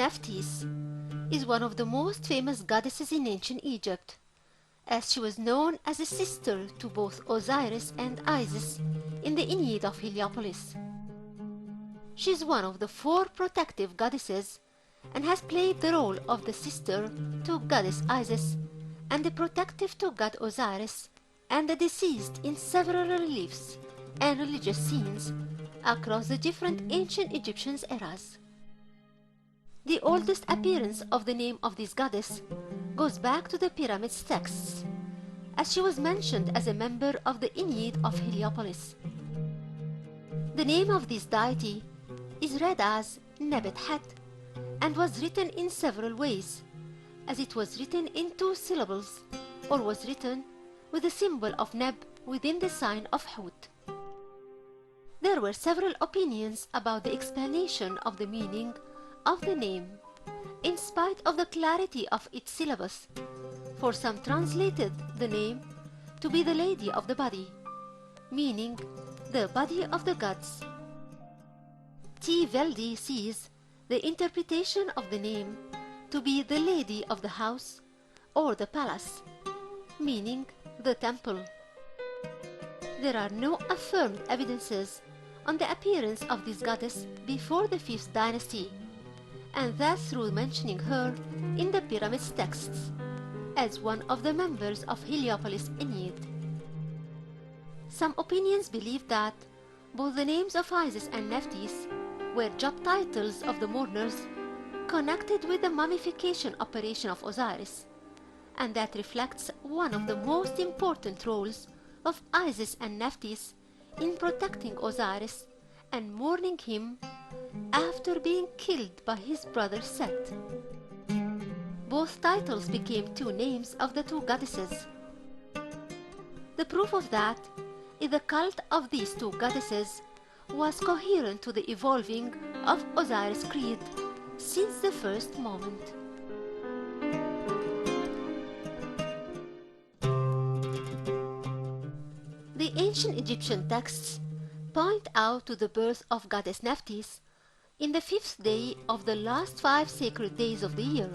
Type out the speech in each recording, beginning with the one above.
Nephthys is one of the most famous goddesses in ancient Egypt, as she was known as a sister to both Osiris and Isis in the Ennead of Heliopolis. She is one of the 4 protective goddesses and has played the role of the sister to goddess Isis and the protective to god Osiris and the deceased in several reliefs and religious scenes across the different ancient Egyptian eras. The oldest appearance of the name of this goddess goes back to the Pyramids texts, as she was mentioned as a member of the Ennead of Heliopolis. The name of this deity is read as Nebet-Het and was written in several ways, as it was written in 2 syllables or was written with the symbol of Neb within the sign of Hut. There were several opinions about the explanation of the meaning of the name, in spite of the clarity of its syllabus, for some translated the name to be the Lady of the Body, meaning the body of the gods. T. Velde sees the interpretation of the name to be the Lady of the House or the Palace, meaning the temple. There are no affirmed evidences on the appearance of this goddess before the 5th dynasty, and that through mentioning her in the Pyramids texts as one of the members of Heliopolis Ennead. Some opinions believe that both the names of Isis and Nephthys were job titles of the mourners connected with the mummification operation of Osiris, and that reflects one of the most important roles of Isis and Nephthys in protecting Osiris and mourning him after being killed by his brother Set. Both titles became 2 names of the 2 goddesses. The proof of that is the cult of these 2 goddesses was coherent to the evolving of Osiris' creed since the first moment. The ancient Egyptian texts point out to the birth of goddess Nephthys in the 5th day of the last 5 sacred days of the year,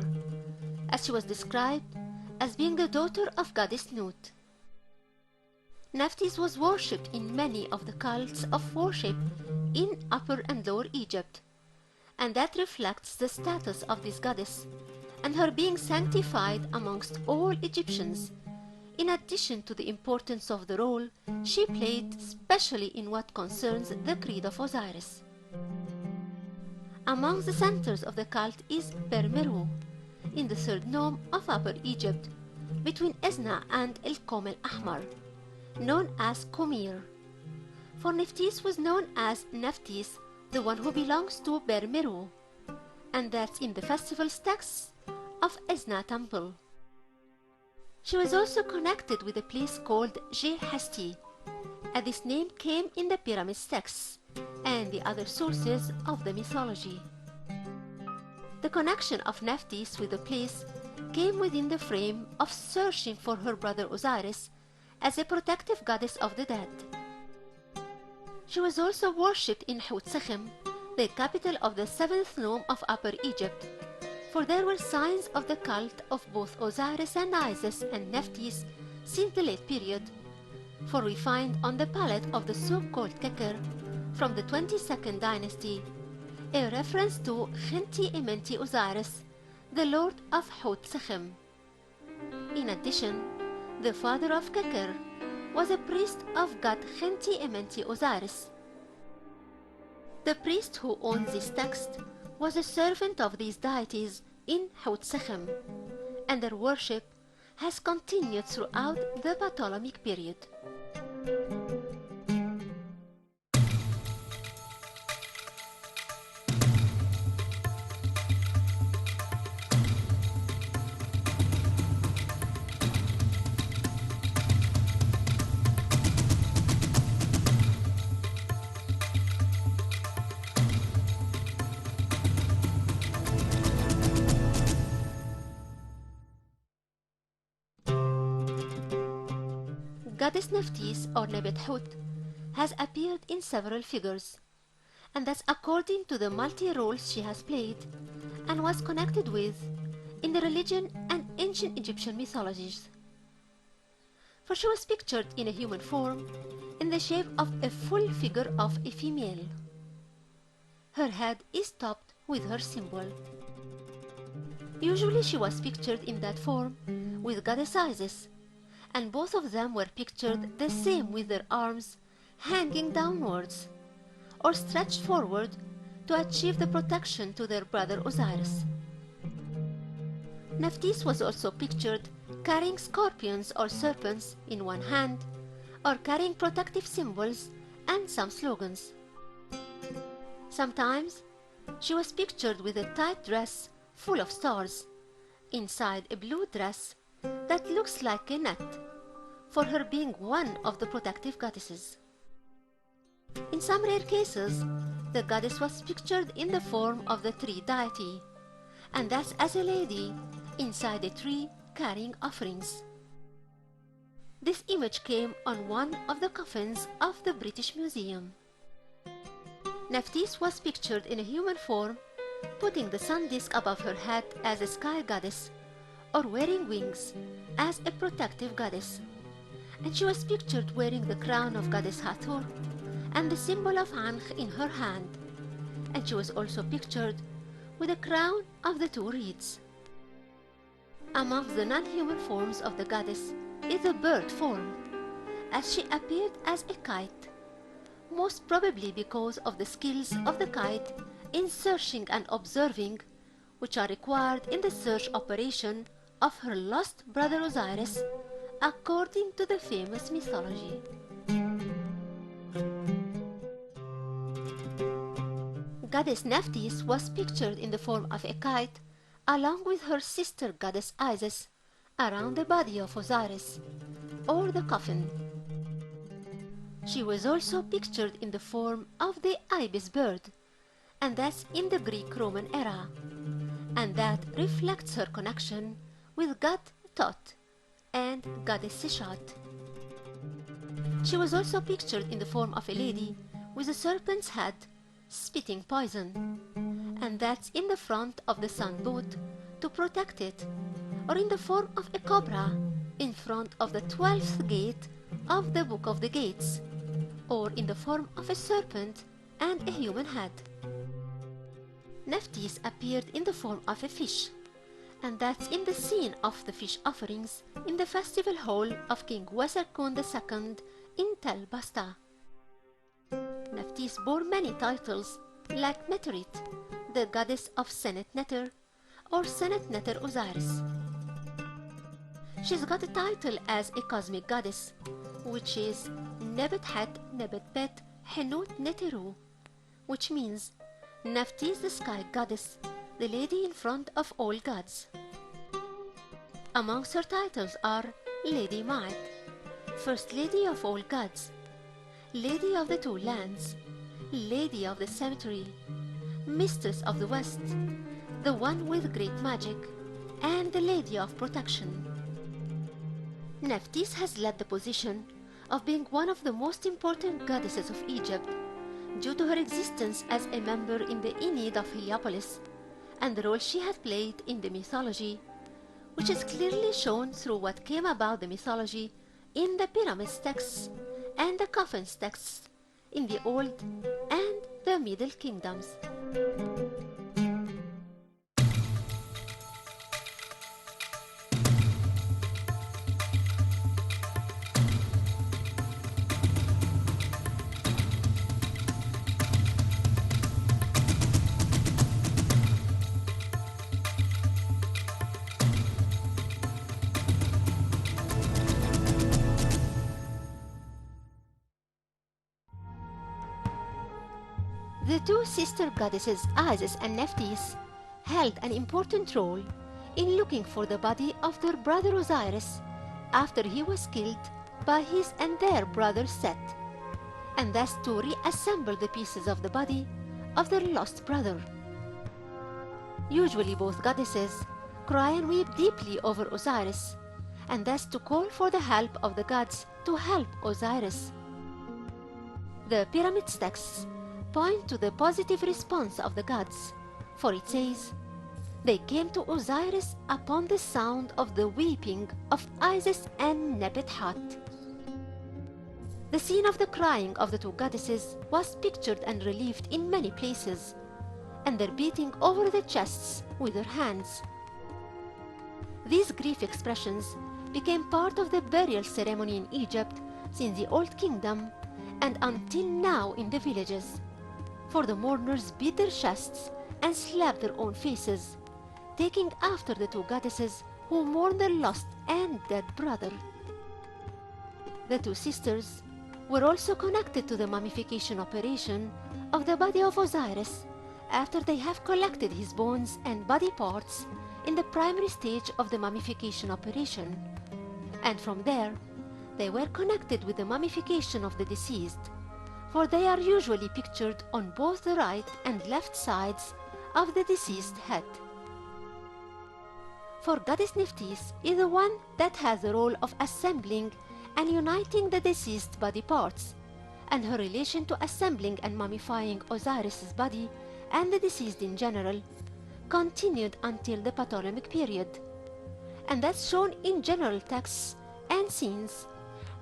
as she was described as being the daughter of goddess Nut. Nephthys was worshipped in many of the cults of worship in Upper and Lower Egypt, and that reflects the status of this goddess and her being sanctified amongst all Egyptians, in addition to the importance of the role she played, especially in what concerns the creed of Osiris. Among the centers of the cult is Ber-Meru, in the 3rd nome of Upper Egypt, between Esna and El Kom el-Ahmar, known as Komir. For Nephthys was known as Nephthys, the one who belongs to Ber-Meru, and that's in the festival texts of Esna temple. She was also connected with a place called Je-Hesti, and this name came in the Pyramids texts and the other sources of the mythology. The connection of Nephthys with the place came within the frame of searching for her brother Osiris as a protective goddess of the dead. She was also worshipped in Hut-Sechem, the capital of the 7th nome of Upper Egypt, for there were signs of the cult of both Osiris and Isis and Nephthys since the late period, for we find on the palette of the so-called Keker from the 22nd dynasty a reference to Khenti-Amenti Osiris, the lord of Hut-Sechem. In addition, the father of Keker was a priest of god Khenti-Amenti Osiris. The priest who owned this text was a servant of these deities in Hut-Sechem, and their worship has continued throughout the Ptolemaic period. Goddess Nephthys or Nebet-Het has appeared in several figures, and that's according to the multi-roles she has played and was connected with in the religion and ancient Egyptian mythologies. For she was pictured in a human form in the shape of a full figure of a female. Her head is topped with her symbol. Usually she was pictured in that form with goddess Isis, and both of them were pictured the same with their arms hanging downwards or stretched forward to achieve the protection to their brother Osiris. Nephthys was also pictured carrying scorpions or serpents in one hand, or carrying protective symbols and some slogans. Sometimes she was pictured with a tight dress full of stars, inside a blue dress that looks like a net, for her being one of the protective goddesses. In some rare cases, the goddess was pictured in the form of the tree deity, and thus as a lady inside a tree carrying offerings. This image came on one of the coffins of the British Museum. Nephthys was pictured in a human form, putting the sun disk above her head as a sky goddess, or wearing wings as a protective goddess. And she was pictured wearing the crown of goddess Hathor and the symbol of Ankh in her hand. And she was also pictured with a crown of the two reeds. Among the non-human forms of the goddess is the bird form, as she appeared as a kite, most probably because of the skills of the kite in searching and observing, which are required in the search operation of her lost brother Osiris, according to the famous mythology. Goddess Nephthys was pictured in the form of a kite, along with her sister goddess Isis, around the body of Osiris, or the coffin. She was also pictured in the form of the ibis bird, and that's in the Greek-Roman era, and that reflects her connection with god Thoth and goddess Seshat. She was also pictured in the form of a lady with a serpent's head spitting poison, and that's in the front of the sun boat to protect it, or in the form of a cobra in front of the 12th gate of the Book of the Gates, or in the form of a serpent and a human head. Nephthys appeared in the form of a fish, and that's in the scene of the fish offerings in the festival hall of King Weserkun II in Tel Basta. Nephthys bore many titles, like Neterit, the goddess of Senet Neter, or Senet Neter Osiris. She's got a title as a cosmic goddess, which is Nebet Het Nebet Bet Henut Neteru, which means Nephthys the sky goddess, the lady in front of all gods. Amongst her titles are Lady Ma'at, First Lady of all gods, Lady of the two lands, Lady of the cemetery, Mistress of the West, the one with great magic, and the Lady of protection. Nephthys has led the position of being one of the most important goddesses of Egypt due to her existence as a member in the Ennead of Heliopolis and the role she had played in the mythology, which is clearly shown through what came about the mythology in the Pyramids texts and the Coffins texts in the Old and the Middle Kingdoms. The two sister goddesses Isis and Nephthys held an important role in looking for the body of their brother Osiris after he was killed by his and their brother Set, and thus to reassemble the pieces of the body of their lost brother. Usually both goddesses cry and weep deeply over Osiris, and thus to call for the help of the gods to help Osiris. The Pyramids texts point to the positive response of the gods, for it says, They came to Osiris upon the sound of the weeping of Isis and Nebet-Hat. The scene of the crying of the two goddesses was pictured and relieved in many places, and their beating over the chests with their hands. These grief expressions became part of the burial ceremony in Egypt since the Old Kingdom and until now in the villages, for the mourners beat their chests and slapped their own faces, taking after the two goddesses who mourned their lost and dead brother. The two sisters were also connected to the mummification operation of the body of Osiris after they have collected his bones and body parts in the primary stage of the mummification operation, and from there they were connected with the mummification of the deceased, for they are usually pictured on both the right and left sides of the deceased head. For Goddess Nephthys is the one that has the role of assembling and uniting the deceased body parts, and her relation to assembling and mummifying Osiris's body and the deceased in general continued until the Ptolemaic period, and that's shown in general texts and scenes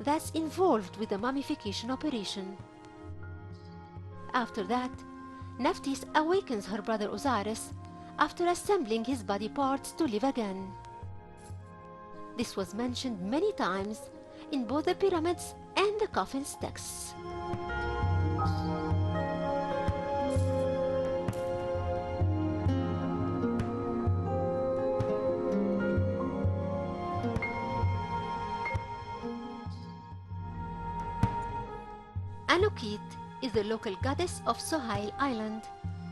that's involved with the mummification operation. After that, Nephthys awakens her brother Osiris after assembling his body parts to live again. This was mentioned many times in both the pyramids and the coffins texts. Anukit is the local goddess of Sohail Island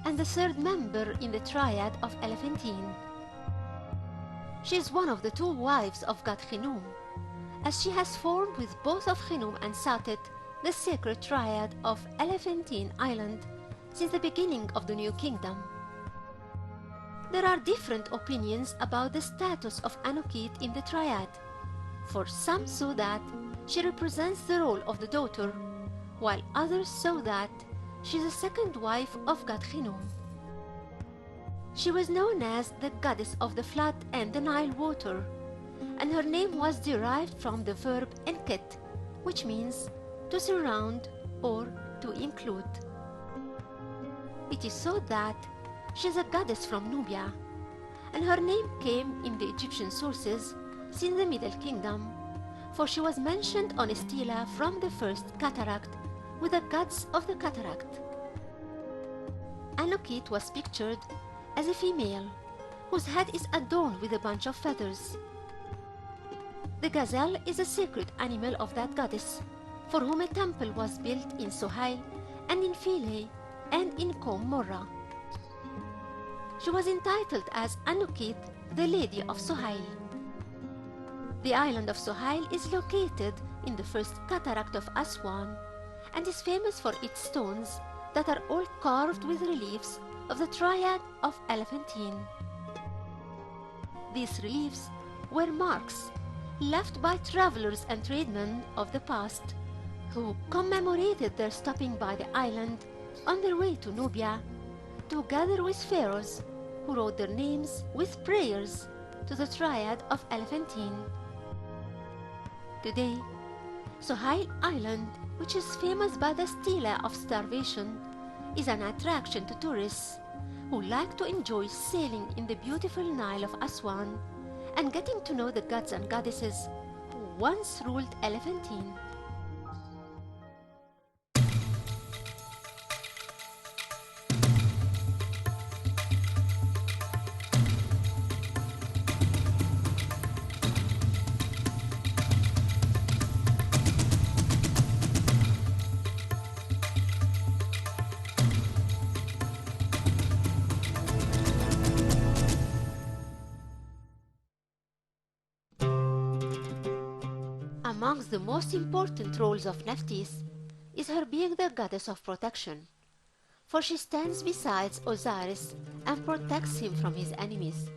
and the third member in the triad of Elephantine. She is one of the two wives of god Khnum, as she has formed with both of Khnum and Satet the sacred triad of Elephantine Island since the beginning of the New Kingdom. There are different opinions about the status of Anukit in the triad, for some saw that she represents the role of the daughter, while others saw that she is the second wife of god Khnum. She was known as the goddess of the flood and the Nile water, and her name was derived from the verb enkit, which means to surround or to include. It is thought that she is a goddess from Nubia, and her name came in the Egyptian sources since the Middle Kingdom, for she was mentioned on a stela from the first cataract with the gods of the cataract. Anukit was pictured as a female whose head is adorned with a bunch of feathers. The gazelle is a sacred animal of that goddess, for whom a temple was built in Sohail and in Philae and in Qom Morra. She was entitled as Anukit, the Lady of Sohail. The island of Sohail is located in the first cataract of Aswan and is famous for its stones that are all carved with reliefs of the triad of Elephantine. These reliefs were marks left by travelers and tradesmen of the past who commemorated their stopping by the island on their way to Nubia, together with pharaohs who wrote their names with prayers to the triad of Elephantine. Today, Sohail Island, which is famous by the stela of starvation, is an attraction to tourists who like to enjoy sailing in the beautiful Nile of Aswan and getting to know the gods and goddesses who once ruled Elephantine. Amongst the most important roles of Nephthys is her being the goddess of protection, for she stands beside Osiris and protects him from his enemies.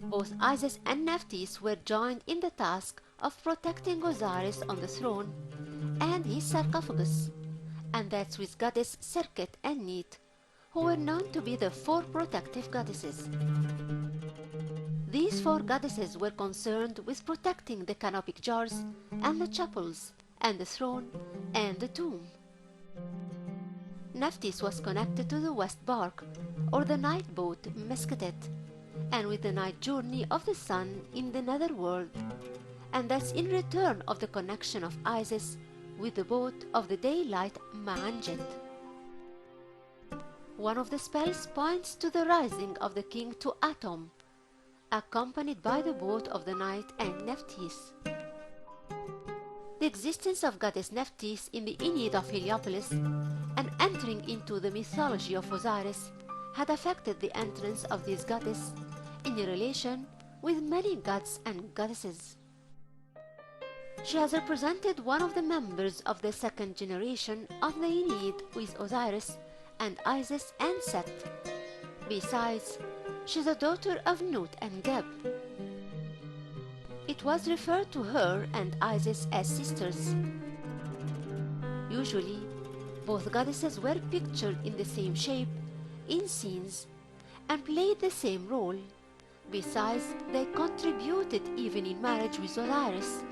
Both Isis and Nephthys were joined in the task of protecting Osiris on the throne and his sarcophagus, and that's with goddess Serket and Neith, who were known to be the four protective goddesses. These four goddesses were concerned with protecting the canopic jars and the chapels and the throne and the tomb. Nephthys was connected to the West Bark, or the night boat Mesketet, and with the night journey of the sun in the netherworld, and thus in return of the connection of Isis with the boat of the daylight Ma'anjet. One of the spells points to the rising of the king to Atum, accompanied by the boat of the night and Nephthys. The existence of goddess Nephthys in the Aeneid of Heliopolis and entering into the mythology of Osiris had affected the entrance of this goddess in relation with many gods and goddesses. She has represented one of the members of the second generation of the Aeneid with Osiris and Isis and Set. Besides, she is a daughter of Nut and Geb. It was referred to her and Isis as sisters. Usually, both goddesses were pictured in the same shape, in scenes, and played the same role. Besides, they contributed even in marriage with Osiris,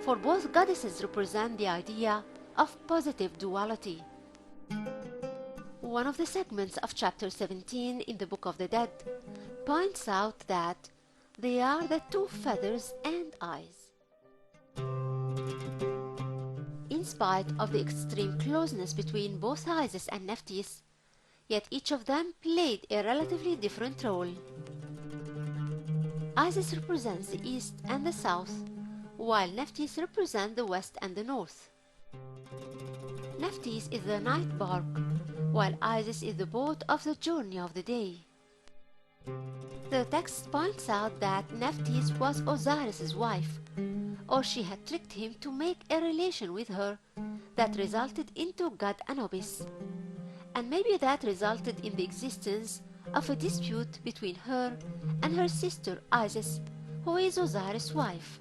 for both goddesses represent the idea of positive duality. One of the segments of chapter 17 in the Book of the Dead points out that they are the two feathers and eyes. In spite of the extreme closeness between both Isis and Nephthys, yet each of them played a relatively different role. Isis represents the east and the south, while Nephthys represents the west and the north. Nephthys is the night bark, while Isis is the boat of the journey of the day. The text points out that Nephthys was Osiris's wife, or she had tricked him to make a relation with her that resulted into god Anubis, and maybe that resulted in the existence of a dispute between her and her sister Isis, who is Osiris' wife.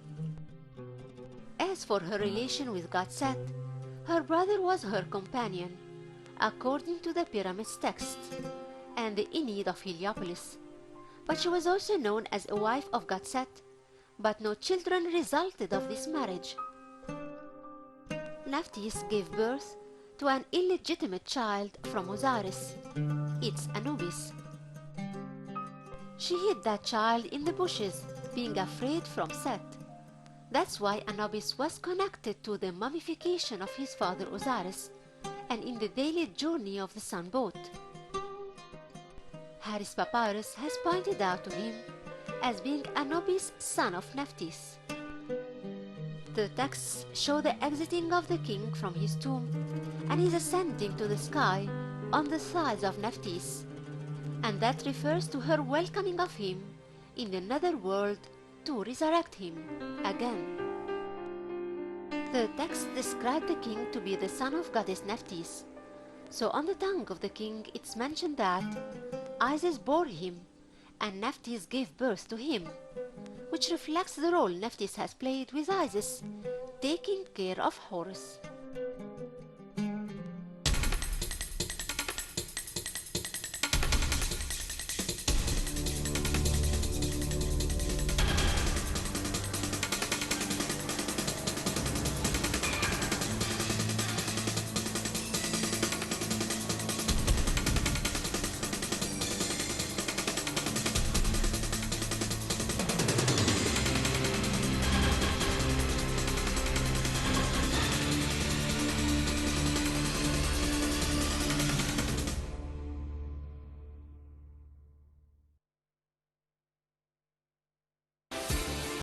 As for her relation with god Set, her brother was her companion, according to the Pyramids text and the Aeneid of Heliopolis, but she was also known as a wife of god Set, but no children resulted of this marriage. Nephthys gave birth to an illegitimate child from Osiris, its Anubis. She hid that child in the bushes, being afraid from Set. That's why Anubis was connected to the mummification of his father Osiris and in the daily journey of the sun boat. Harris Papyrus has pointed out to him as being Anubis, son of Nephthys. The texts show the exiting of the king from his tomb and his ascending to the sky on the thighs of Nephthys, and that refers to her welcoming of him in the netherworld to resurrect him again. The text described the king to be the son of goddess Nephthys, so on the tongue of the king it's mentioned that Isis bore him and Nephthys gave birth to him, which reflects the role Nephthys has played with Isis, taking care of Horus.